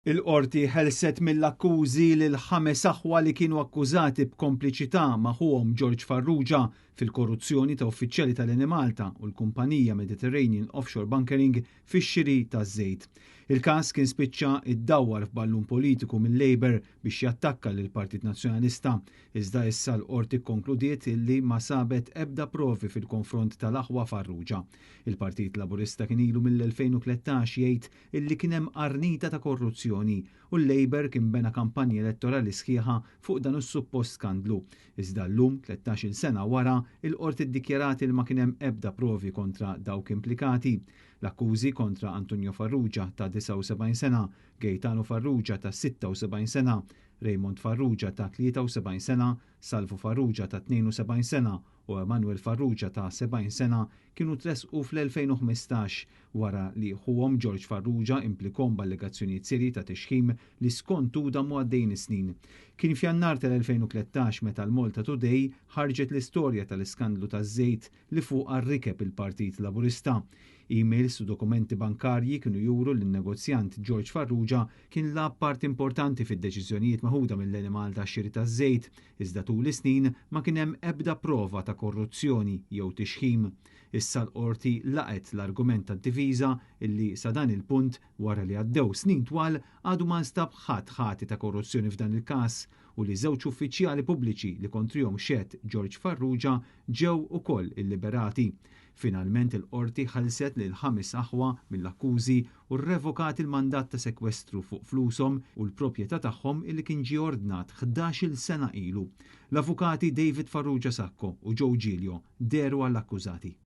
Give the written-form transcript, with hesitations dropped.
Il-qorti ħelset mill-akkużi lil 5 aħwa li kienu akkużati b'kompliċità magħhom George Farrugia fil-korruzzjoni ta' uffiċjali tal-Enemalta u l-kumpanija Mediterranean Offshore Bunkering fix-xiri taż-żejt. Il-każ kien spiċċa iddawwar f'ballun politiku mill-Labour biex jattakka lil Partit Nazzjonalista, iżda issa l-qorti kkonkludiet illi ma sabet ebda provi fil-konfront tal-aħwa Farrugia. Il-Partit Laburista kien ilu mill-2013 jgħid illi kien hemm qarnita ta' korruzzjoni u l-Labour kien bena kampanja elettorali sħiħa fuq dan is-suppost skandlu. Iżda llum 13-il sena wara il-qorti ddikjarat li ma kien hemm ebda provi kontra dawk implikati. L-akkużi kontra Antonio Farrugia ta' 79 sena, Gaetano Farrugia ta' 76 sena, Raymond Farrugia ta' 73 sena, Salvo Farrugia ta' 72 sena u Emanuel Farrugia ta' 70 sena kienu tresqu fl-2015 wara li ħuhom George Farrugia implikom b'allegazzjonijiet serji ta' tixħim li skont damu għaddejn is-snin. Kien f'Jannar tal-2013 meta l-Malta Today ħarġet l-istorja tal-iskandlu taż-żejt li fuqha rikeb il-Partit Laburista. Emails u dokumenti bankarji kienu juru li n-negozjant George Farrugia kien lab part importanti fid-deċiżjonijiet maħuda mill-Enemalta xiri taż-żejt, iżda tul is-snin ma kien hemm ebda prova ta' korruzzjoni jew tixħim. Issa l-qorti laqet l-argument tad-diviża illi sa dan il-punt wara li għaddew snin twal għadu ma nstab ħati ta' korruzzjoni f'dan il-każ u li żewġ uffiċjali pubbliċi li kontrihom xedt George Farrugia ġew ukoll illiberati. Finalment il-qorti ħalset lil 5 aħwa mill-akkużi u rrevokat il-mandat ta' sekwestru fuq flushom u l-proprjetà tagħhom illi kien ġie ordnat 11-il sena ilu. L-avukati David Farrugia Sacco u Joe Giglio deru għall-akkużati.